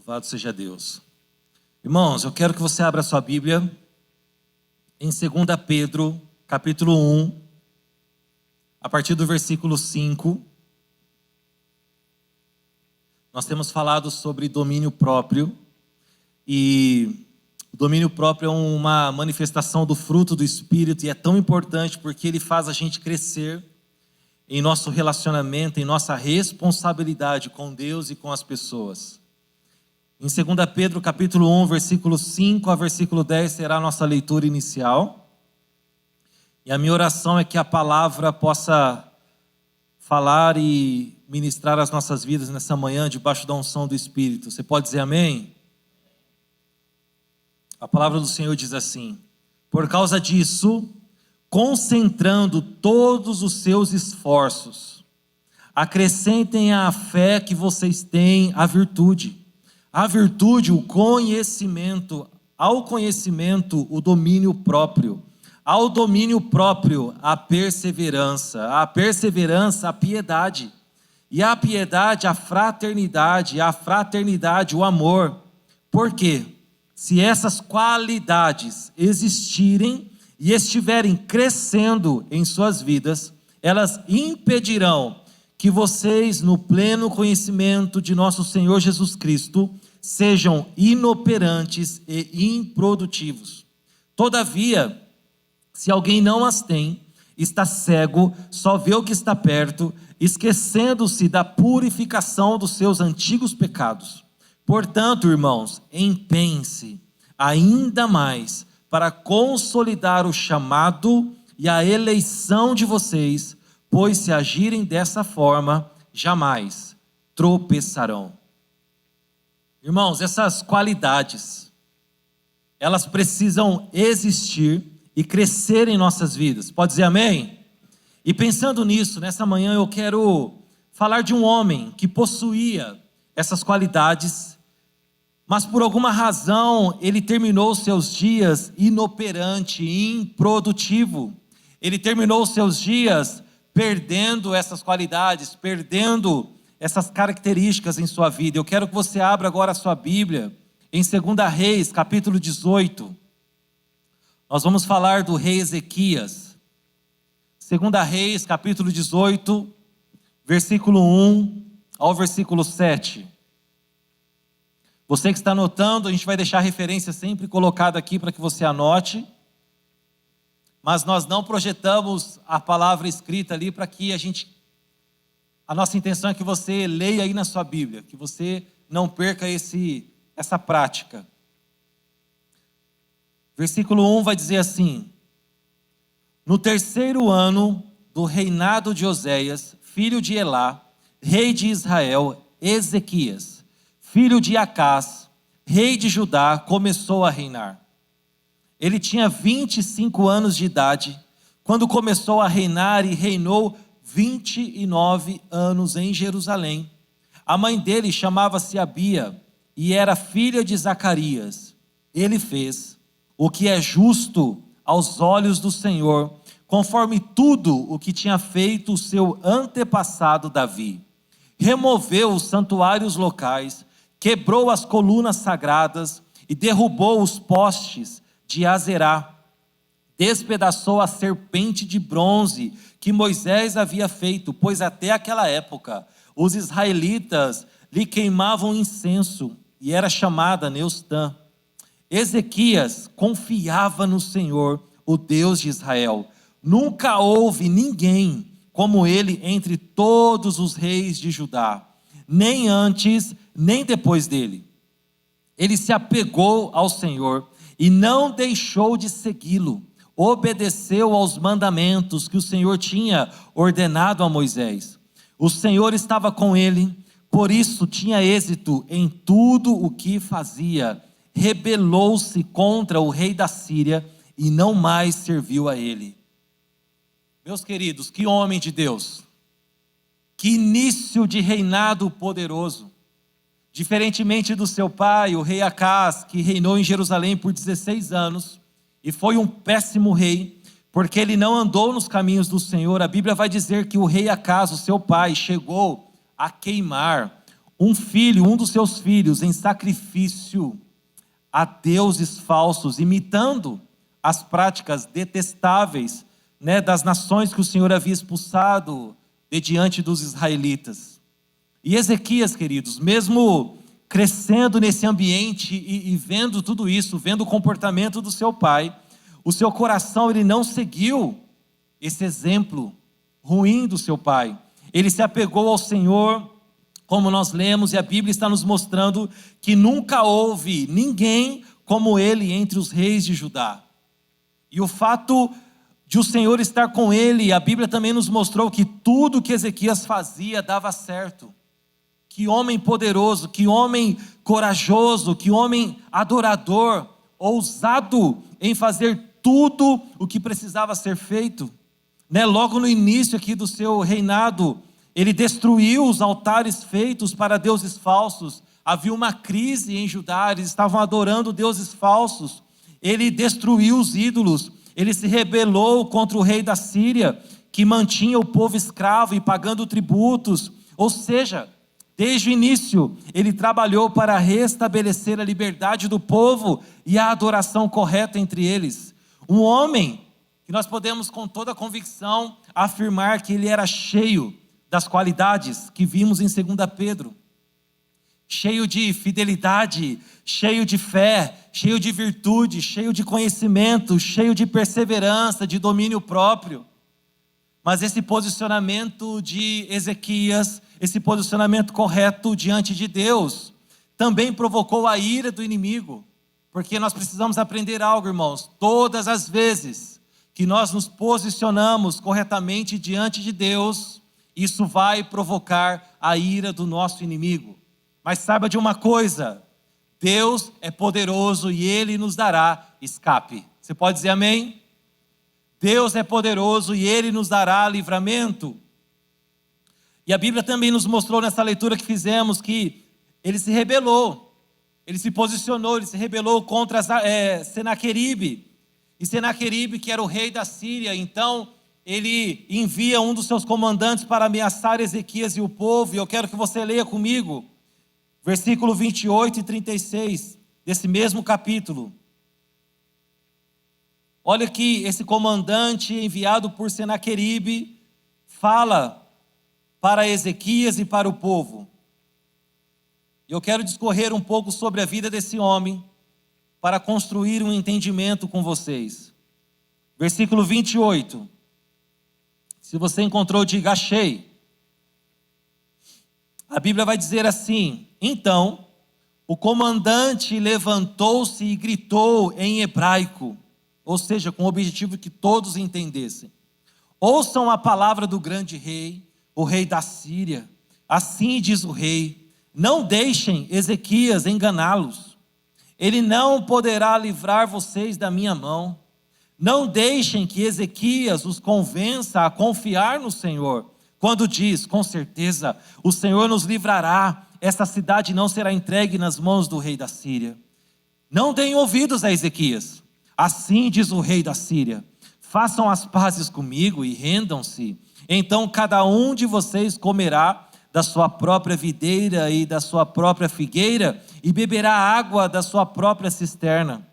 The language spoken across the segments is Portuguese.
Louvado seja Deus. Irmãos, eu quero que você abra a sua Bíblia em 2 Pedro, capítulo 1, a partir do versículo 5. Nós temos falado sobre domínio próprio, e o domínio próprio é uma manifestação do fruto do Espírito, e é tão importante porque ele faz a gente crescer em nosso relacionamento, em nossa responsabilidade com Deus e com as pessoas. Em 2 Pedro capítulo 1, versículo 5 a versículo 10 será a nossa leitura inicial. E a minha oração é que a palavra possa falar e ministrar as nossas vidas nessa manhã, debaixo da unção do Espírito. Você pode dizer amém? A palavra do Senhor diz assim: por causa disso, concentrando todos os seus esforços, acrescentem à fé que vocês têm a virtude, o conhecimento, ao conhecimento o domínio próprio, ao domínio próprio a perseverança, a piedade, e a piedade a fraternidade, o amor. Por quê? Se essas qualidades existirem e estiverem crescendo em suas vidas, elas impedirão que vocês, no pleno conhecimento de nosso Senhor Jesus Cristo, sejam inoperantes e improdutivos. Todavia, se alguém não as tem, está cego, só vê o que está perto, esquecendo-se da purificação dos seus antigos pecados. Portanto, irmãos, empenhem-se ainda mais para consolidar o chamado e a eleição de vocês, pois se agirem dessa forma, jamais tropeçarão. Irmãos, essas qualidades, elas precisam existir e crescer em nossas vidas. Pode dizer amém? E pensando nisso, nessa manhã eu quero falar de um homem que possuía essas qualidades, mas por alguma razão ele terminou seus dias inoperante, improdutivo. Ele terminou seus dias perdendo essas qualidades, perdendo essas características em sua vida. Eu quero que você abra agora a sua Bíblia em 2 Reis, capítulo 18. Nós vamos falar do rei Ezequias. 2 Reis, capítulo 18, versículo 1 ao versículo 7. Você que está anotando, a gente vai deixar a referência sempre colocada aqui para que você anote. Mas nós não projetamos a palavra escrita ali para que a nossa intenção é que você leia aí na sua Bíblia, que você não perca essa prática. Versículo 1 vai dizer assim: no terceiro ano do reinado de Oséias, filho de Elá, rei de Israel, Ezequias, filho de Acás, rei de Judá, começou a reinar. Ele tinha 25 anos de idade quando começou a reinar, e reinou 29 anos em Jerusalém. A mãe dele chamava-se Abia e era filha de Zacarias. Ele fez o que é justo aos olhos do Senhor, conforme tudo o que tinha feito o seu antepassado Davi. Removeu os santuários locais, quebrou as colunas sagradas e derrubou os postes de Azerá. Despedaçou a serpente de bronze que Moisés havia feito, pois até aquela época os israelitas lhe queimavam incenso, e era chamada Neustã. Ezequias confiava no Senhor, o Deus de Israel. Nunca houve ninguém como ele entre todos os reis de Judá, nem antes, nem depois dele. Ele se apegou ao Senhor e não deixou de segui-lo. Obedeceu aos mandamentos que o Senhor tinha ordenado a Moisés. O Senhor estava com ele, por isso tinha êxito em tudo o que fazia. Rebelou-se contra o rei da Síria e não mais serviu a ele. Meus queridos, que homem de Deus, que início de reinado poderoso. Diferentemente do seu pai, o rei Acás, que reinou em Jerusalém por 16 anos, e foi um péssimo rei, porque ele não andou nos caminhos do Senhor. A Bíblia vai dizer que o rei Acás, o seu pai, chegou a queimar um dos seus filhos, em sacrifício a deuses falsos, imitando as práticas detestáveis, né, das nações que o Senhor havia expulsado de diante dos israelitas. E Ezequias, queridos, mesmo crescendo nesse ambiente e vendo tudo isso, vendo o comportamento do seu pai, o seu coração ele não seguiu esse exemplo ruim do seu pai. Ele se apegou ao Senhor, como nós lemos, e a Bíblia está nos mostrando que nunca houve ninguém como ele entre os reis de Judá. E o fato de o Senhor estar com ele, a Bíblia também nos mostrou que tudo que Ezequias fazia dava certo. Que homem poderoso, que homem corajoso, que homem adorador, ousado em fazer tudo o que precisava ser feito. Né? Logo no início aqui do seu reinado, ele destruiu os altares feitos para deuses falsos. Havia uma crise em Judá, eles estavam adorando deuses falsos. Ele destruiu os ídolos, ele se rebelou contra o rei da Síria, que mantinha o povo escravo e pagando tributos. Ou seja, desde o início, ele trabalhou para restabelecer a liberdade do povo e a adoração correta entre eles. Um homem que nós podemos com toda a convicção afirmar que ele era cheio das qualidades que vimos em 2 Pedro. Cheio de fidelidade, cheio de fé, cheio de virtude, cheio de conhecimento, cheio de perseverança, de domínio próprio. Mas esse posicionamento de Ezequias, esse posicionamento correto diante de Deus, também provocou a ira do inimigo. Porque nós precisamos aprender algo, irmãos. Todas as vezes que nós nos posicionamos corretamente diante de Deus, isso vai provocar a ira do nosso inimigo. Mas saiba de uma coisa, Deus é poderoso e Ele nos dará escape. Você pode dizer amém? Deus é poderoso e Ele nos dará livramento. E a Bíblia também nos mostrou nessa leitura que fizemos que ele se rebelou, ele se posicionou, ele se rebelou contra Senaqueribe. E Senaqueribe, que era o rei da Síria, então ele envia um dos seus comandantes para ameaçar Ezequias e o povo. E eu quero que você leia comigo, versículo 28 e 36, desse mesmo capítulo. Olha que esse comandante enviado por Senaqueribe fala para Ezequias e para o povo. Eu quero discorrer um pouco sobre a vida desse homem para construir um entendimento com vocês. Versículo 28. Se você encontrou, diga achei. A Bíblia vai dizer assim: então, o comandante levantou-se e gritou em hebraico, ou seja, com o objetivo que todos entendessem: ouçam a palavra do grande rei, o rei da Síria. Assim diz o rei: não deixem Ezequias enganá-los. Ele não poderá livrar vocês da minha mão. Não deixem que Ezequias os convença a confiar no Senhor, quando diz: com certeza o Senhor nos livrará, esta cidade não será entregue nas mãos do rei da Síria. Não deem ouvidos a Ezequias. Assim diz o rei da Síria: façam as pazes comigo e rendam-se. Então cada um de vocês comerá da sua própria videira e da sua própria figueira, e beberá água da sua própria cisterna,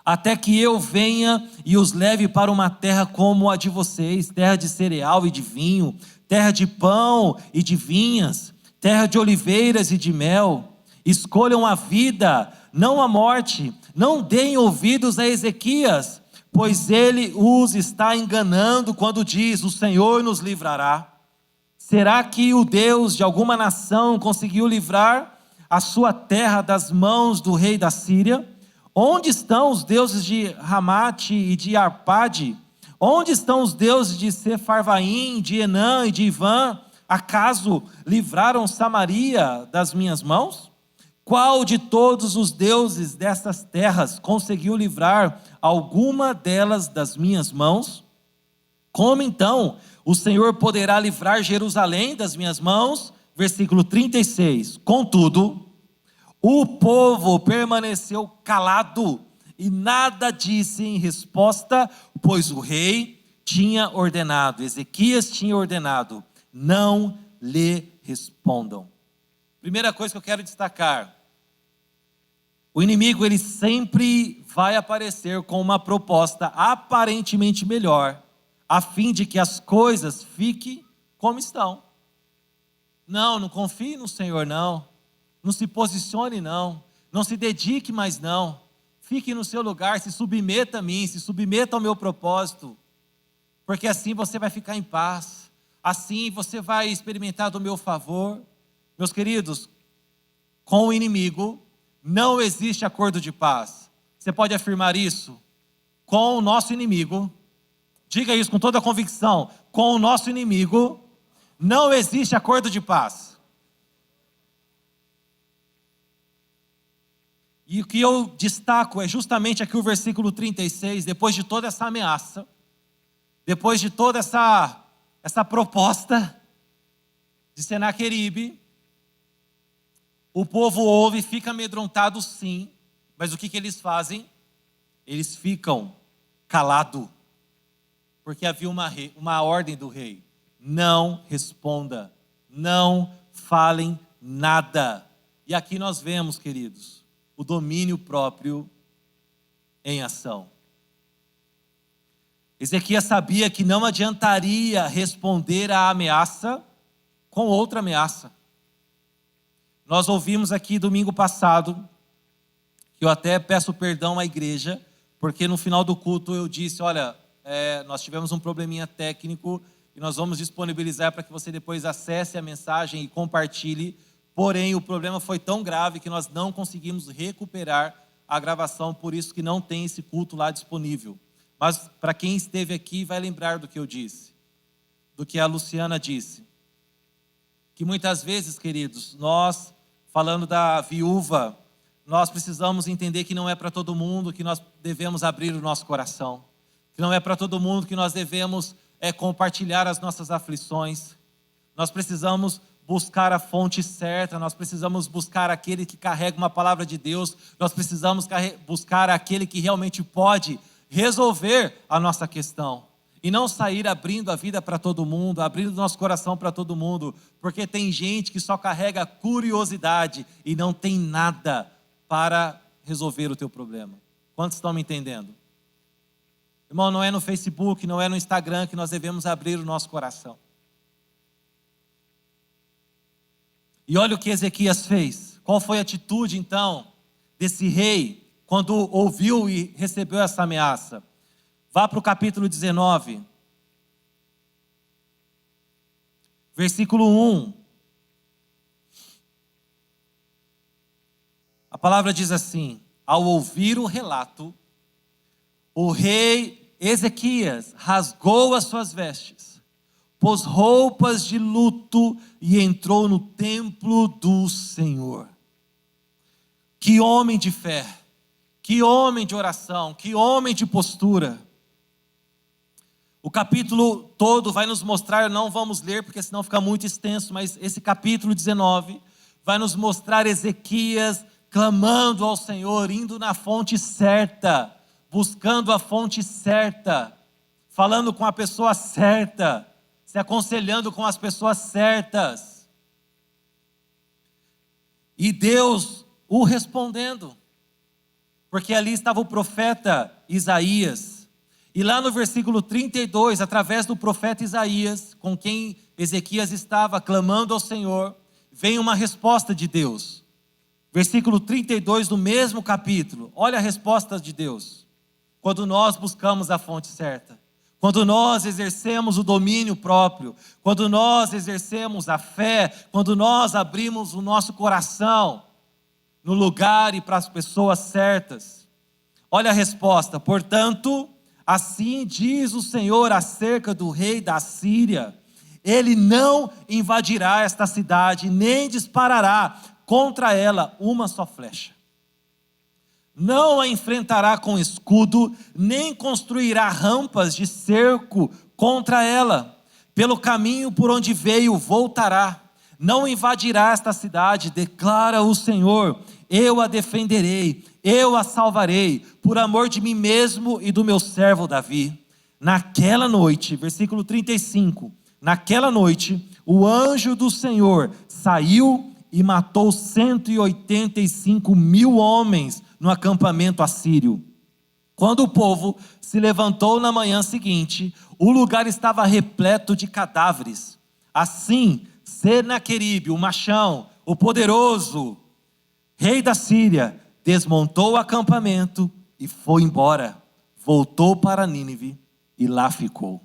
até que eu venha e os leve para uma terra como a de vocês, terra de cereal e de vinho, terra de pão e de vinhas, terra de oliveiras e de mel. Escolham a vida, não a morte. Não deem ouvidos a Ezequias, pois ele os está enganando quando diz: o Senhor nos livrará. Será que o Deus de alguma nação conseguiu livrar a sua terra das mãos do rei da Síria? Onde estão os deuses de Ramate e de Arpade? Onde estão os deuses de Sefarvaim, de Enã e de Ivã? Acaso livraram Samaria das minhas mãos? Qual de todos os deuses dessas terras conseguiu livrar alguma delas das minhas mãos? Como então o Senhor poderá livrar Jerusalém das minhas mãos? Versículo 36. Contudo, o povo permaneceu calado e nada disse em resposta, pois o rei tinha ordenado, Ezequias tinha ordenado: não lhe respondam. Primeira coisa que eu quero destacar: o inimigo, ele sempre vai aparecer com uma proposta aparentemente melhor, a fim de que as coisas fiquem como estão. Não, não confie no Senhor, não. Não se posicione, não. Não se dedique mais, não. Fique no seu lugar, se submeta a mim, se submeta ao meu propósito. Porque assim você vai ficar em paz. Assim você vai experimentar do meu favor. Meus queridos, com o inimigo não existe acordo de paz. Você pode afirmar isso? Com o nosso inimigo, diga isso com toda a convicção, com o nosso inimigo não existe acordo de paz. E o que eu destaco é justamente aqui o versículo 36, depois de toda essa ameaça, depois de toda essa proposta de Senaqueribe, o povo ouve e fica amedrontado, sim, mas o que eles fazem? Eles ficam calados, porque havia uma ordem do rei: não responda, não falem nada. E aqui nós vemos, queridos, o domínio próprio em ação. Ezequias sabia que não adiantaria responder à ameaça com outra ameaça. Nós ouvimos aqui domingo passado, que eu até peço perdão à igreja, porque no final do culto eu disse: olha, nós tivemos um probleminha técnico e nós vamos disponibilizar para que você depois acesse a mensagem e compartilhe. Porém, o problema foi tão grave que nós não conseguimos recuperar a gravação, por isso que não tem esse culto lá disponível. Mas para quem esteve aqui vai lembrar do que eu disse, do que a Luciana disse. Que muitas vezes, queridos, nós, falando da viúva, nós precisamos entender que não é para todo mundo que nós devemos abrir o nosso coração. Que não é para todo mundo que nós devemos compartilhar as nossas aflições. Nós precisamos buscar a fonte certa, nós precisamos buscar aquele que carrega uma palavra de Deus, nós precisamos buscar aquele que realmente pode resolver a nossa questão. E não sair abrindo a vida para todo mundo, abrindo nosso coração para todo mundo, porque tem gente que só carrega curiosidade e não tem nada para resolver o teu problema. Quantos estão me entendendo? Irmão, não é no Facebook, não é no Instagram que nós devemos abrir o nosso coração. E olha o que Ezequias fez. Qual foi a atitude, então, desse rei, quando ouviu e recebeu essa ameaça? Vá para o capítulo 19. Versículo 1. A palavra diz assim: ao ouvir o relato, o rei Ezequias rasgou as suas vestes, pôs roupas de luto e entrou no templo do Senhor. Que homem de fé, que homem de oração, que homem de postura. O capítulo todo vai nos mostrar, não vamos ler porque senão fica muito extenso, mas esse capítulo 19 vai nos mostrar Ezequias clamando ao Senhor, indo na fonte certa, buscando a fonte certa, falando com a pessoa certa, se aconselhando com as pessoas certas. E Deus o respondendo, porque ali estava o profeta Isaías. E lá no versículo 32, através do profeta Isaías, com quem Ezequias estava clamando ao Senhor, vem uma resposta de Deus. Versículo 32 do mesmo capítulo, olha a resposta de Deus. Quando nós buscamos a fonte certa, quando nós exercemos o domínio próprio, quando nós exercemos a fé, quando nós abrimos o nosso coração no lugar e para as pessoas certas. Olha a resposta: portanto, assim diz o Senhor acerca do rei da Síria: ele não invadirá esta cidade, nem disparará contra ela uma só flecha. Não a enfrentará com escudo, nem construirá rampas de cerco contra ela. Pelo caminho por onde veio voltará. Não invadirá esta cidade, declara o Senhor. Eu a defenderei, eu a salvarei, por amor de mim mesmo e do meu servo Davi. Naquela noite, versículo 35, naquela noite, o anjo do Senhor saiu e matou 185 mil homens no acampamento assírio. Quando o povo se levantou na manhã seguinte, o lugar estava repleto de cadáveres. Assim, Senaqueribe, o machão, o poderoso, rei da Síria, desmontou o acampamento e foi embora. Voltou para Nínive e lá ficou.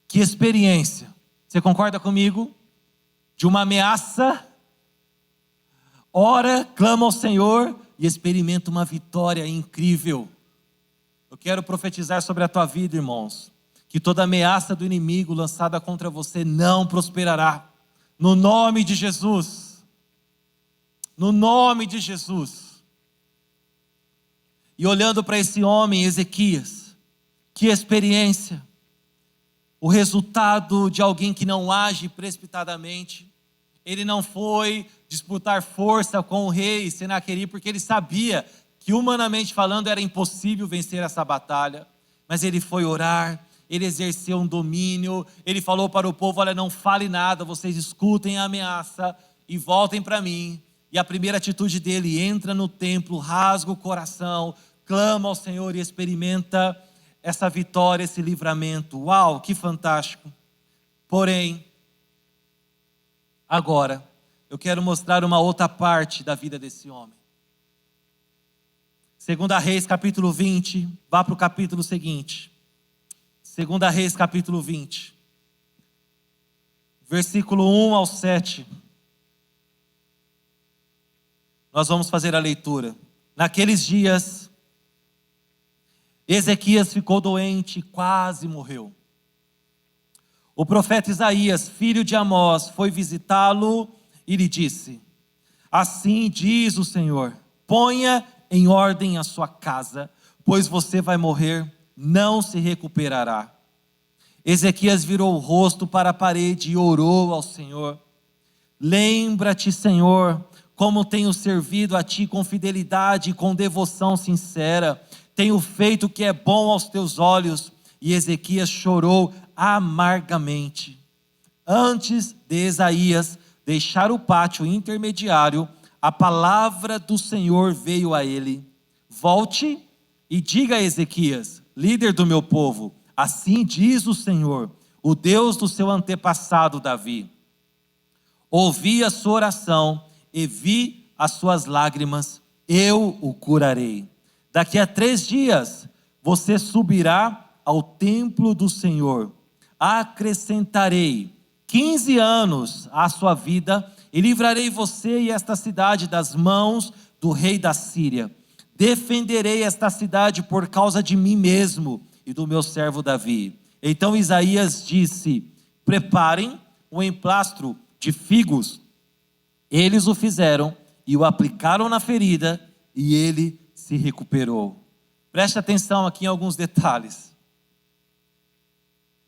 Que experiência! Você concorda comigo? De uma ameaça, ora, clama ao Senhor e experimenta uma vitória incrível. Eu quero profetizar sobre a tua vida, irmãos, que toda ameaça do inimigo lançada contra você não prosperará. No nome de Jesus. No nome de Jesus. E olhando para esse homem, Ezequias, que experiência. O resultado de alguém que não age precipitadamente. Ele não foi disputar força com o rei Senaqueribe, porque ele sabia que humanamente falando era impossível vencer essa batalha. Mas ele foi orar, ele exerceu um domínio, ele falou para o povo: olha, não fale nada, vocês escutem a ameaça e voltem para mim. E a primeira atitude dele: entra no templo, rasga o coração, clama ao Senhor e experimenta essa vitória, esse livramento. Uau, que fantástico! Porém, agora, eu quero mostrar uma outra parte da vida desse homem. 2 Reis capítulo 20, vá para o capítulo seguinte. 2 Reis capítulo 20, versículo 1 ao 7. Nós vamos fazer a leitura. Naqueles dias, Ezequias ficou doente e quase morreu. O profeta Isaías, filho de Amós, foi visitá-lo e lhe disse: assim diz o Senhor, ponha em ordem a sua casa, pois você vai morrer, não se recuperará. Ezequias virou o rosto para a parede e orou ao Senhor: lembra-te, Senhor, como tenho servido a ti com fidelidade e com devoção sincera. Tenho feito o que é bom aos teus olhos. E Ezequias chorou amargamente. Antes de Isaías deixar o pátio intermediário, a palavra do Senhor veio a ele: volte e diga a Ezequias, líder do meu povo, assim diz o Senhor, o Deus do seu antepassado Davi: ouvi a sua oração e vi as suas lágrimas, eu o curarei. Daqui a 3 dias você subirá ao templo do Senhor. Acrescentarei 15 anos à sua vida e livrarei você e esta cidade das mãos do rei da Síria. Defenderei esta cidade por causa de mim mesmo e do meu servo Davi. Então Isaías disse: preparem um emplastro de figos. Eles o fizeram e o aplicaram na ferida e ele se recuperou. Preste atenção aqui em alguns detalhes.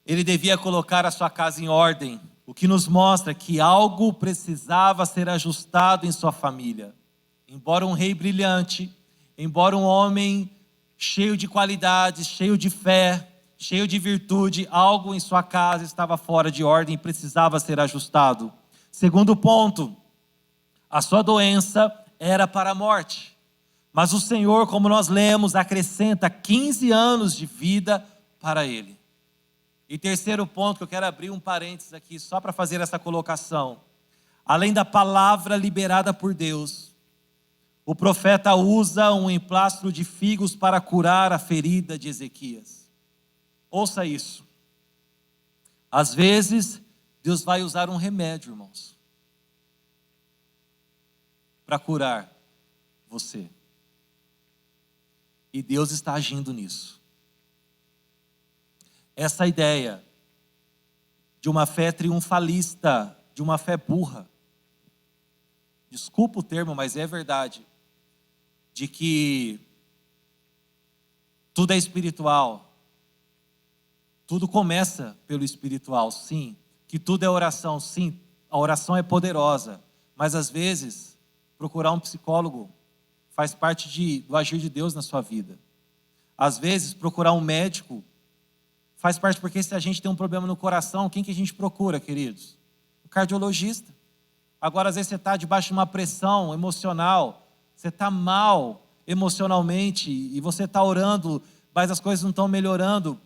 Ele devia colocar a sua casa em ordem, o que nos mostra que algo precisava ser ajustado em sua família. Embora um rei brilhante, embora um homem cheio de qualidades, cheio de fé, cheio de virtude, algo em sua casa estava fora de ordem e precisava ser ajustado. Segundo ponto, a sua doença era para a morte. Mas o Senhor, como nós lemos, acrescenta 15 anos de vida para ele. E terceiro ponto, que eu quero abrir um parênteses aqui, só para fazer essa colocação. Além da palavra liberada por Deus, o profeta usa um emplastro de figos para curar a ferida de Ezequias. Ouça isso. Às vezes, Deus vai usar um remédio, irmãos, para curar você. E Deus está agindo nisso. Essa ideia de uma fé triunfalista, de uma fé burra, desculpa o termo, mas é verdade, de que tudo é espiritual, tudo começa pelo espiritual, sim, que tudo é oração, sim, a oração é poderosa, mas às vezes procurar um psicólogo faz parte do agir de Deus na sua vida. Às vezes procurar um médico faz parte, porque se a gente tem um problema no coração, quem que a gente procura, queridos? O cardiologista. Agora, às vezes, você está debaixo de uma pressão emocional, você está mal emocionalmente e você está orando, mas as coisas não estão melhorando.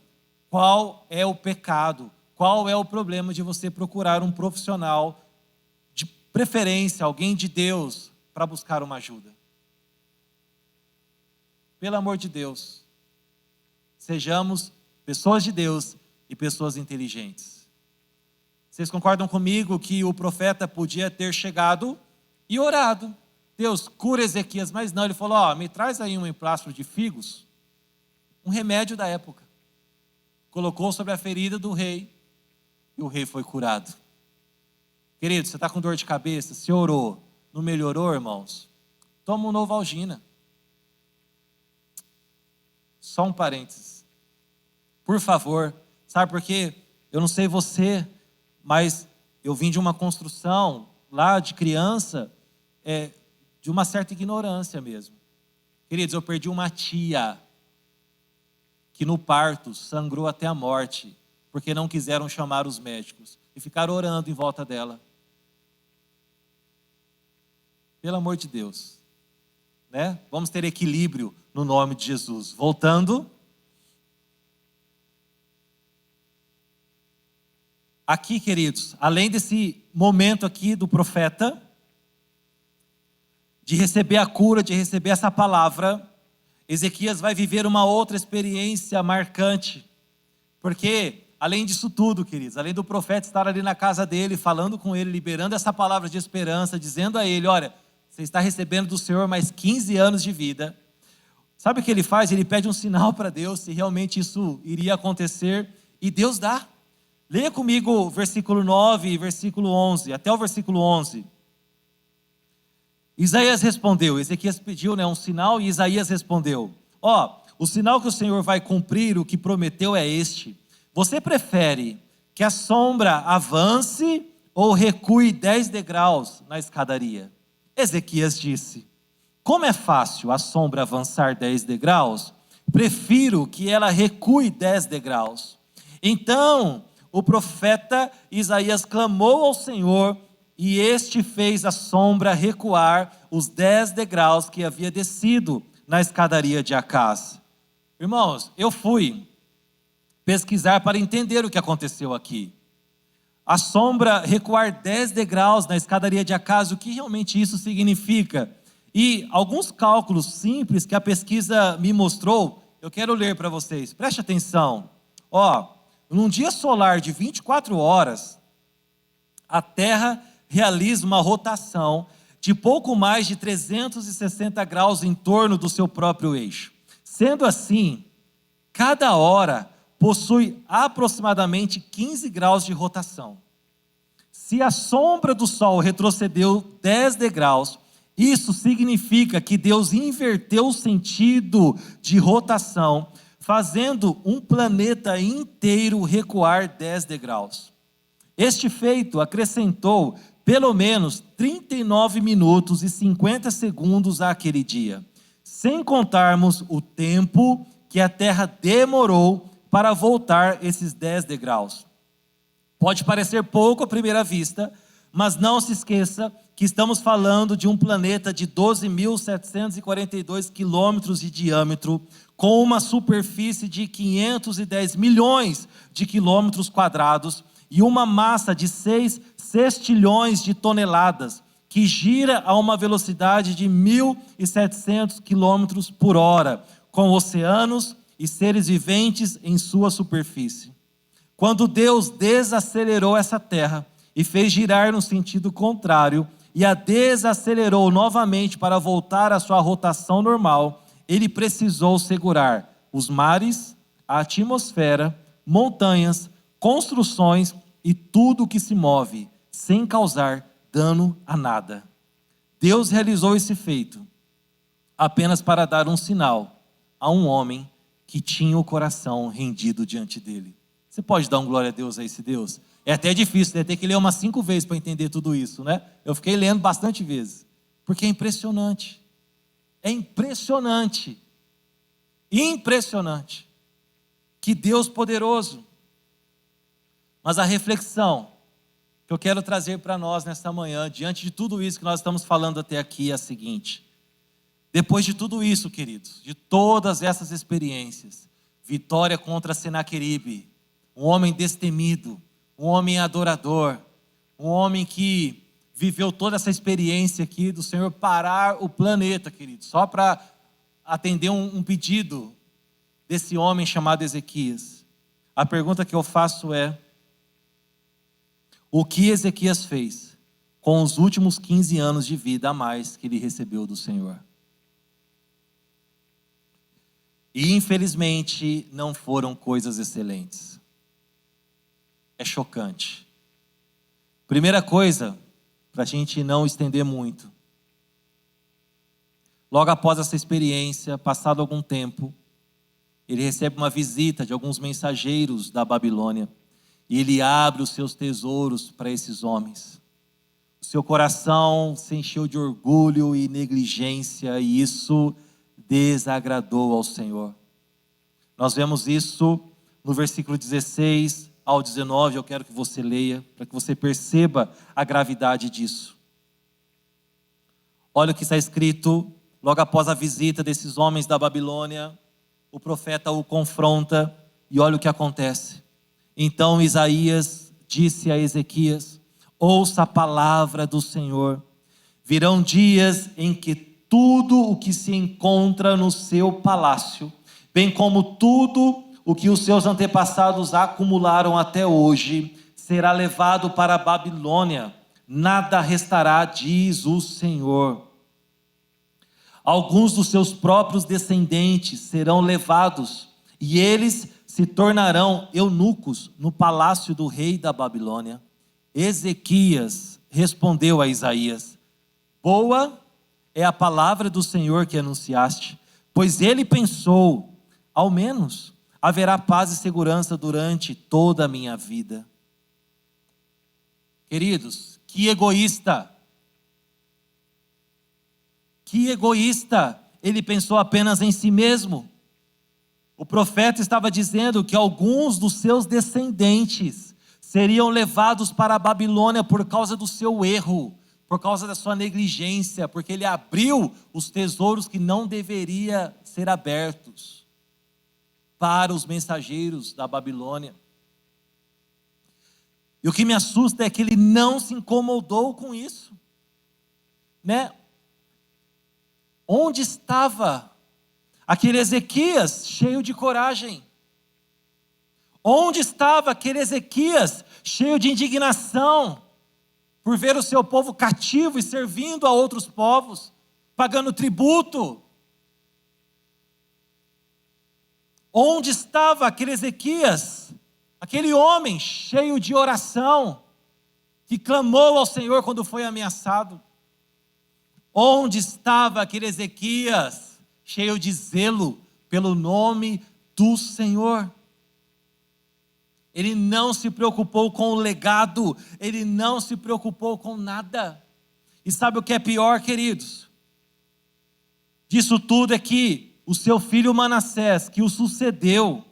Qual é o pecado? Qual é o problema de você procurar um profissional, de preferência, alguém de Deus, para buscar uma ajuda? Pelo amor de Deus, sejamos pessoas de Deus e pessoas inteligentes. Vocês concordam comigo que o profeta podia ter chegado e orado? Deus, cura Ezequias, mas não, ele falou, me traz aí um emplastro de figos, um remédio da época. Colocou sobre a ferida do rei e o rei foi curado. Querido, você está com dor de cabeça, se orou, não melhorou, irmãos? Toma um Novalgina. Só um parênteses. Por favor, sabe por quê? Eu não sei você, mas eu vim de uma construção lá de criança, de uma certa ignorância mesmo. Queridos, eu perdi uma tia que no parto sangrou até a morte, porque não quiseram chamar os médicos e ficaram orando em volta dela. Pelo amor de Deus, né? Vamos ter equilíbrio no nome de Jesus. Voltando. Aqui, queridos, além desse momento aqui do profeta, de receber a cura, de receber essa palavra, Ezequias vai viver uma outra experiência marcante. Porque, além disso tudo, queridos, além do profeta estar ali na casa dele, falando com ele, liberando essa palavra de esperança, dizendo a ele, olha, você está recebendo do Senhor mais 15 anos de vida. Sabe o que ele faz? Ele pede um sinal para Deus, se realmente isso iria acontecer, e Deus dá. Leia comigo versículo 9 e versículo 11, até o versículo 11. Isaías respondeu, Ezequias pediu um sinal e Isaías respondeu, o sinal que o Senhor vai cumprir, o que prometeu é este. Você prefere que a sombra avance ou recue 10 degraus na escadaria? Ezequias disse, como é fácil a sombra avançar 10 degraus, prefiro que ela recue 10 degraus. Então o profeta Isaías clamou ao Senhor e este fez a sombra recuar os 10 degraus que havia descido na escadaria de Acaz. Irmãos, eu fui pesquisar para entender o que aconteceu aqui. A sombra recuar 10 degraus na escadaria de Acaz, o que realmente isso significa? E alguns cálculos simples que a pesquisa me mostrou, eu quero ler para vocês. Preste atenção. Num dia solar de 24 horas, a Terra realiza uma rotação de pouco mais de 360 graus em torno do seu próprio eixo. Sendo assim, cada hora possui aproximadamente 15 graus de rotação. Se a sombra do Sol retrocedeu 10 degraus, isso significa que Deus inverteu o sentido de rotação, fazendo um planeta inteiro recuar 10 degraus. Este feito acrescentou pelo menos 39 minutos e 50 segundos àquele dia, sem contarmos o tempo que a Terra demorou para voltar esses 10 degraus. Pode parecer pouco à primeira vista, mas não se esqueça que estamos falando de um planeta de 12.742 quilômetros de diâmetro, com uma superfície de 510 milhões de quilômetros quadrados e uma massa de 6 sextilhões de toneladas, que gira a uma velocidade de 1.700 quilômetros por hora, com oceanos e seres viventes em sua superfície. Quando Deus desacelerou essa terra e fez girar no sentido contrário, e a desacelerou novamente para voltar à sua rotação normal, ele precisou segurar os mares, a atmosfera, montanhas, construções e tudo o que se move, sem causar dano a nada. Deus realizou esse feito apenas para dar um sinal a um homem que tinha o coração rendido diante dele. Você pode dar um glória a Deus a esse Deus? É até difícil, né? Ter que ler umas 5 vezes para entender tudo isso, né? Eu fiquei lendo bastante vezes, porque é impressionante. É impressionante. Impressionante. Que Deus poderoso. Mas a reflexão que eu quero trazer para nós nesta manhã, diante de tudo isso que nós estamos falando até aqui, é a seguinte: depois de tudo isso, queridos, de todas essas experiências, vitória contra Senaqueribe, um homem destemido, um homem adorador, um homem que viveu toda essa experiência aqui do Senhor parar o planeta, queridos, só para atender um pedido desse homem chamado Ezequias. A pergunta que eu faço é: o que Ezequias fez com os últimos 15 anos de vida a mais que ele recebeu do Senhor? E infelizmente não foram coisas excelentes. É chocante. Primeira coisa, para a gente não estender muito. Logo após essa experiência, passado algum tempo, ele recebe uma visita de alguns mensageiros da Babilônia. E ele abre os seus tesouros para esses homens. O seu coração se encheu de orgulho e negligência, e isso desagradou ao Senhor. Nós vemos isso no versículo 16 ao 19, eu quero que você leia, para que você perceba a gravidade disso. Olha o que está escrito, logo após a visita desses homens da Babilônia, o profeta o confronta, e olha o que acontece. Então Isaías disse a Ezequias: ouça a palavra do Senhor. Virão dias em que tudo o que se encontra no seu palácio, bem como tudo o que os seus antepassados acumularam até hoje, será levado para a Babilônia. Nada restará, diz o Senhor. Alguns dos seus próprios descendentes serão levados, e eles se tornarão eunucos no palácio do rei da Babilônia. Ezequias respondeu a Isaías: boa é a palavra do Senhor que anunciaste, pois ele pensou: ao menos haverá paz e segurança durante toda a minha vida. Queridos, que egoísta! Que egoísta! Ele pensou apenas em si mesmo. O profeta estava dizendo que alguns dos seus descendentes seriam levados para a Babilônia por causa do seu erro, por causa da sua negligência, porque ele abriu os tesouros que não deveriam ser abertos para os mensageiros da Babilônia. E o que me assusta é que ele não se incomodou com isso, né? Onde estava aquele Ezequias cheio de coragem? Onde estava aquele Ezequias cheio de indignação por ver o seu povo cativo e servindo a outros povos, pagando tributo? Onde estava aquele Ezequias, aquele homem cheio de oração, que clamou ao Senhor quando foi ameaçado? Onde estava aquele Ezequias cheio de zelo pelo nome do Senhor? Ele não se preocupou com o legado, ele não se preocupou com nada. E sabe o que é pior, queridos? Disso tudo é que o seu filho Manassés, que o sucedeu,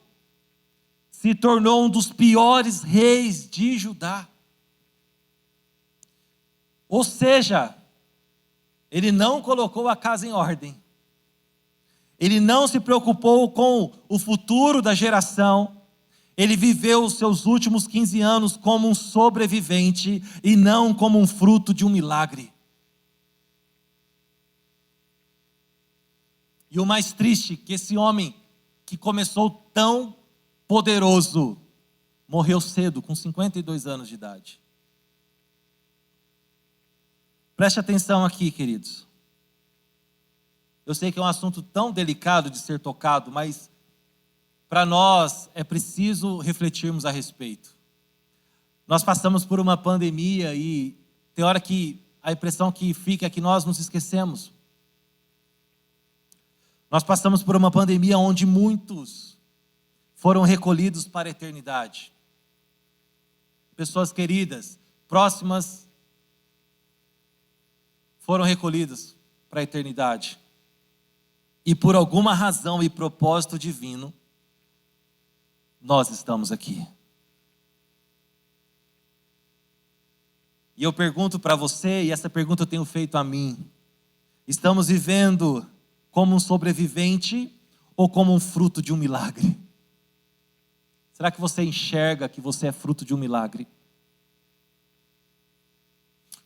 se tornou um dos piores reis de Judá. Ou seja, ele não colocou a casa em ordem. Ele não se preocupou com o futuro da geração. Ele viveu os seus últimos 15 anos como um sobrevivente e não como um fruto de um milagre. E o mais triste, que esse homem que começou tão poderoso, morreu cedo, com 52 anos de idade. Preste atenção aqui, queridos. Eu sei que é um assunto tão delicado de ser tocado, mas para nós é preciso refletirmos a respeito. Nós passamos por uma pandemia e tem hora que a impressão que fica é que nós nos esquecemos. Nós passamos por uma pandemia onde muitos foram recolhidos para a eternidade. Pessoas queridas, próximas, foram recolhidas para a eternidade. E por alguma razão e propósito divino, nós estamos aqui. E eu pergunto para você, e essa pergunta eu tenho feito a mim: estamos vivendo como um sobrevivente ou como um fruto de um milagre? Será que você enxerga que você é fruto de um milagre?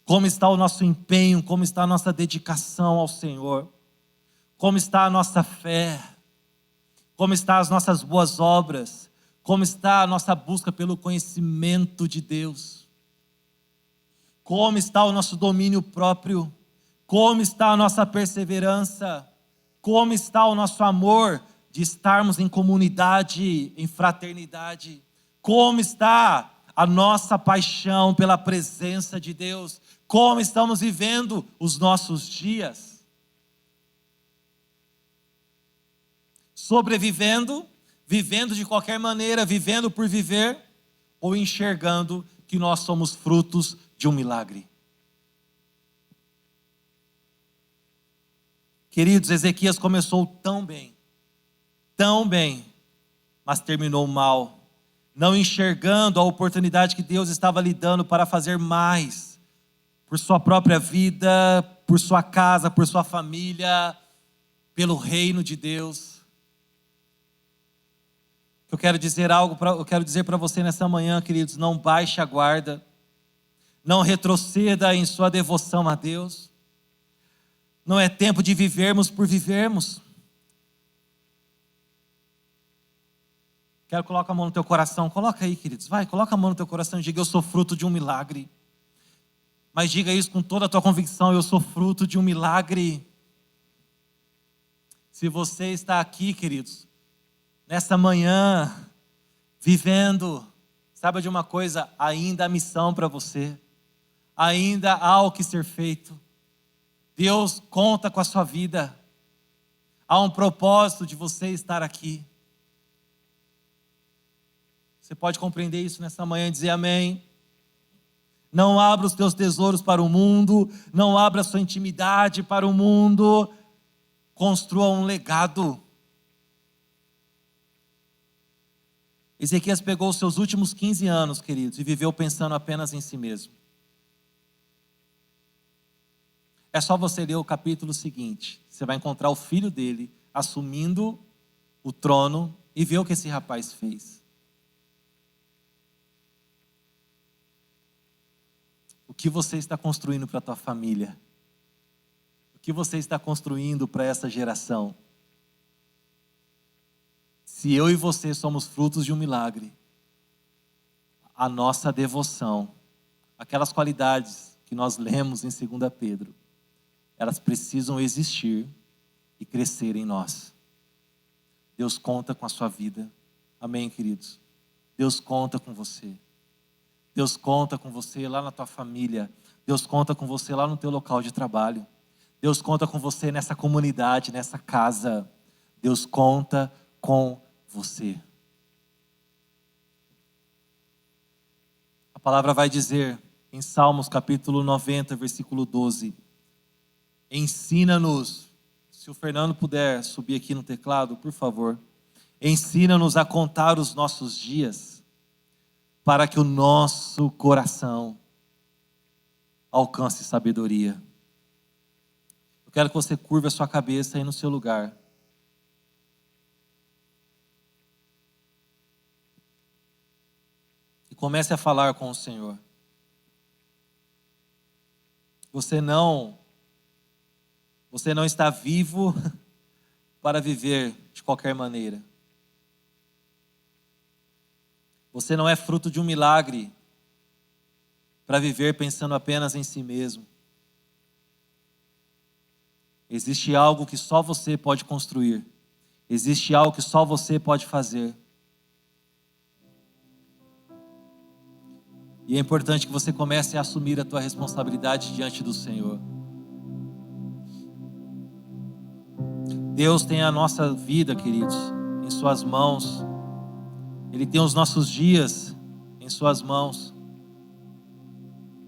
Como está o nosso empenho, como está a nossa dedicação ao Senhor? Como está a nossa fé? Como estão as nossas boas obras? Como está a nossa busca pelo conhecimento de Deus? Como está o nosso domínio próprio? Como está a nossa perseverança? Como está o nosso amor de estarmos em comunidade, em fraternidade? Como está a nossa paixão pela presença de Deus? Como estamos vivendo os nossos dias? Sobrevivendo, vivendo de qualquer maneira, vivendo por viver, ou enxergando que nós somos frutos de um milagre? Queridos, Ezequias começou tão bem, mas terminou mal, não enxergando a oportunidade que Deus estava lhe dando para fazer mais, por sua própria vida, por sua casa, por sua família, pelo reino de Deus. Eu quero dizer para você nessa manhã, queridos: não baixe a guarda, não retroceda em sua devoção a Deus. Não é tempo de vivermos por vivermos. Quero colocar a mão no teu coração. Coloca aí, queridos. Vai, coloca a mão no teu coração e diga: eu sou fruto de um milagre. Mas diga isso com toda a tua convicção: eu sou fruto de um milagre. Se você está aqui, queridos, nessa manhã, vivendo, saiba de uma coisa: ainda há missão para você. Ainda há o que ser feito. Deus conta com a sua vida. Há um propósito de você estar aqui. Você pode compreender isso nessa manhã e dizer amém? Não abra os teus tesouros para o mundo, não abra a sua intimidade para o mundo. Construa um legado. Ezequias pegou os seus últimos 15 anos, queridos, e viveu pensando apenas em si mesmo. É só você ler o capítulo seguinte. Você vai encontrar o filho dele assumindo o trono e ver o que esse rapaz fez. O que você está construindo para a tua família? O que você está construindo para essa geração? Se eu e você somos frutos de um milagre, a nossa devoção, aquelas qualidades que nós lemos em 2 Pedro, elas precisam existir e crescer em nós. Deus conta com a sua vida. Amém, queridos? Deus conta com você. Deus conta com você lá na tua família. Deus conta com você lá no teu local de trabalho. Deus conta com você nessa comunidade, nessa casa. Deus conta com você. A palavra vai dizer em Salmos capítulo 90, versículo 12: ensina-nos, se o Fernando puder subir aqui no teclado, por favor. Ensina-nos a contar os nossos dias, para que o nosso coração alcance sabedoria. Eu quero que você curve a sua cabeça aí no seu lugar. E comece a falar com o Senhor. Você não está vivo para viver de qualquer maneira. Você não é fruto de um milagre para viver pensando apenas em si mesmo. Existe algo que só você pode construir. Existe algo que só você pode fazer. E é importante que você comece a assumir a tua responsabilidade diante do Senhor. Deus tem a nossa vida, queridos, em suas mãos. Ele tem os nossos dias em suas mãos.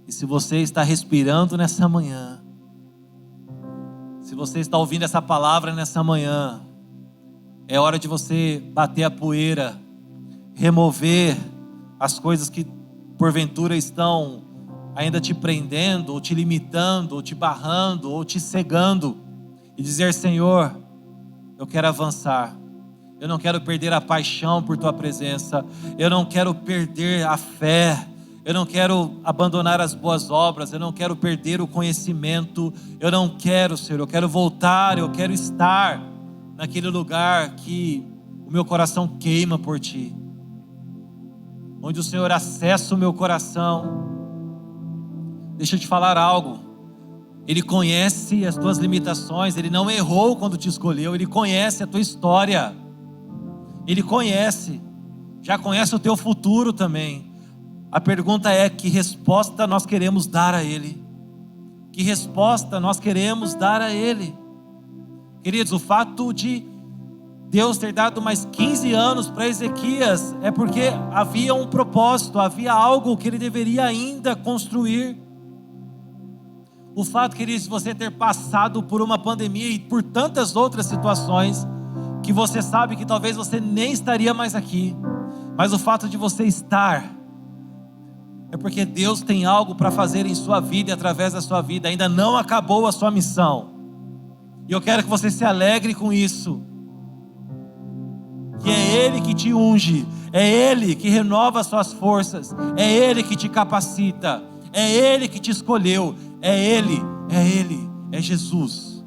E se você está respirando nessa manhã, se você está ouvindo essa palavra nessa manhã, é hora de você bater a poeira, remover as coisas que porventura estão ainda te prendendo, ou te limitando, ou te barrando, ou te cegando, e dizer: Senhor, eu quero avançar, eu não quero perder a paixão por tua presença, eu não quero perder a fé, eu não quero abandonar as boas obras, eu não quero perder o conhecimento, eu não quero, Senhor, eu quero voltar, eu quero estar naquele lugar que o meu coração queima por ti, onde o Senhor acessa o meu coração. Deixa eu te falar algo, Ele conhece as tuas limitações, Ele não errou quando te escolheu, Ele conhece a tua história, Ele conhece, já conhece o teu futuro também. A pergunta é: que resposta nós queremos dar a Ele? Que resposta nós queremos dar a Ele? Queridos, o fato de Deus ter dado mais 15 anos para Ezequias é porque havia um propósito, havia algo que ele deveria ainda construir. O fato, queridos, de você ter passado por uma pandemia e por tantas outras situações, que você sabe que talvez você nem estaria mais aqui, mas o fato de você estar, é porque Deus tem algo para fazer em sua vida e através da sua vida. Ainda não acabou a sua missão, e eu quero que você se alegre com isso, que é Ele que te unge, é Ele que renova as suas forças, é Ele que te capacita, é Ele que te escolheu, é Ele, é Jesus.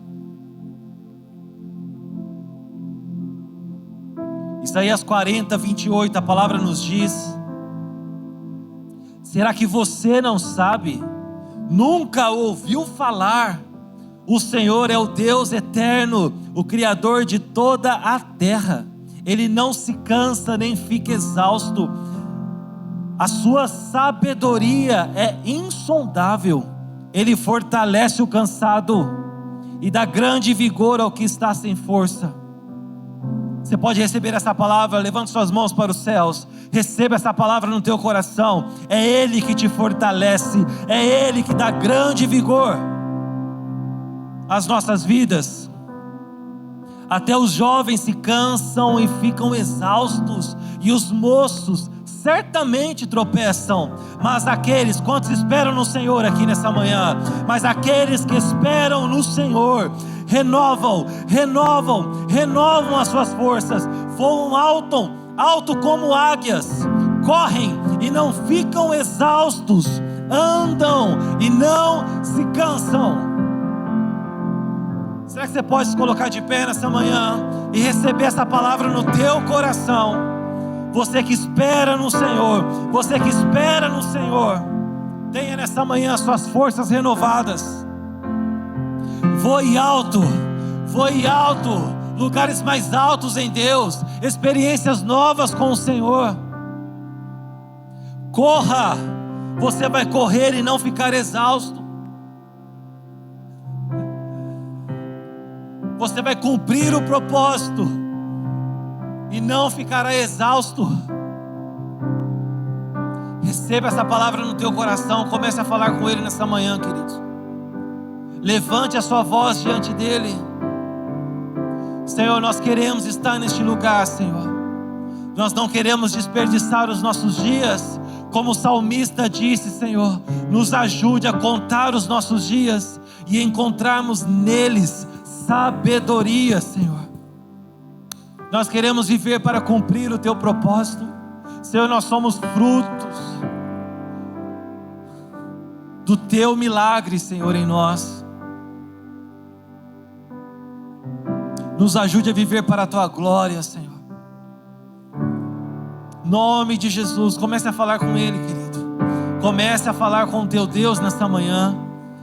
Isaías 40, 28, a palavra nos diz: será que você não sabe? Nunca ouviu falar? O Senhor é o Deus eterno, o Criador de toda a terra. Ele não se cansa nem fica exausto. A sua sabedoria é insondável. Ele fortalece o cansado e dá grande vigor ao que está sem força. Você pode receber essa palavra, levante suas mãos para os céus, receba essa palavra no teu coração. É Ele que te fortalece, é Ele que dá grande vigor às nossas vidas. Até os jovens se cansam e ficam exaustos, e os moços certamente tropeçam, mas aqueles, quantos esperam no Senhor aqui nessa manhã? Mas aqueles que esperam no Senhor renovam as suas forças, voam alto como águias, correm e não ficam exaustos, andam e não se cansam. Será que você pode se colocar de pé nessa manhã e receber essa palavra no teu coração? Você que espera no Senhor, você que espera no Senhor, tenha nessa manhã as suas forças renovadas. Voe alto, lugares mais altos em Deus, experiências novas com o Senhor. Corra, você vai correr e não ficar exausto. Você vai cumprir o propósito e não ficará exausto. Receba essa palavra no teu coração, comece a falar com Ele nessa manhã, queridos. Levante a sua voz diante dEle. Senhor, nós queremos estar neste lugar, Senhor. Nós não queremos desperdiçar os nossos dias. Como o salmista disse, Senhor, nos ajude a contar os nossos dias e encontrarmos neles sabedoria, Senhor. Nós queremos viver para cumprir o teu propósito. Senhor, nós somos frutos do teu milagre, Senhor, em nós. Nos ajude a viver para a tua glória, Senhor. Em nome de Jesus, comece a falar com Ele, querido. Comece a falar com o teu Deus nesta manhã.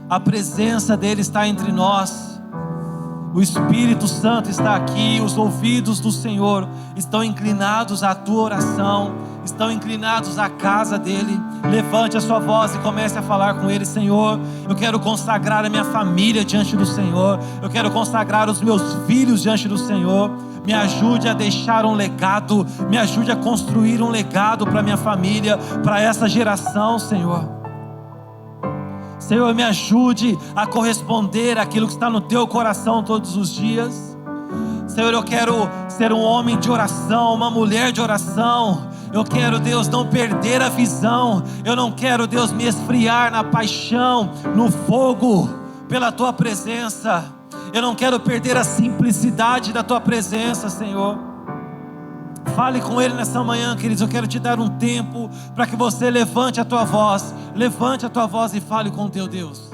A presença dEle está entre nós. O Espírito Santo está aqui, os ouvidos do Senhor estão inclinados à tua oração, estão inclinados à casa dEle. Levante a sua voz e comece a falar com Ele. Senhor, eu quero consagrar a minha família diante do Senhor, eu quero consagrar os meus filhos diante do Senhor. Me ajude a deixar um legado, me ajude a construir um legado para minha família, para essa geração, Senhor. Senhor, me ajude a corresponder àquilo que está no teu coração todos os dias. Senhor, eu quero ser um homem de oração, uma mulher de oração. Eu quero, Deus, não perder a visão. Eu não quero, Deus, me esfriar na paixão, no fogo, pela Tua presença. Eu não quero perder a simplicidade da Tua presença, Senhor. Fale com Ele nessa manhã, queridos. Eu quero te dar um tempo para que você levante a tua voz. Levante a tua voz e fale com o teu Deus.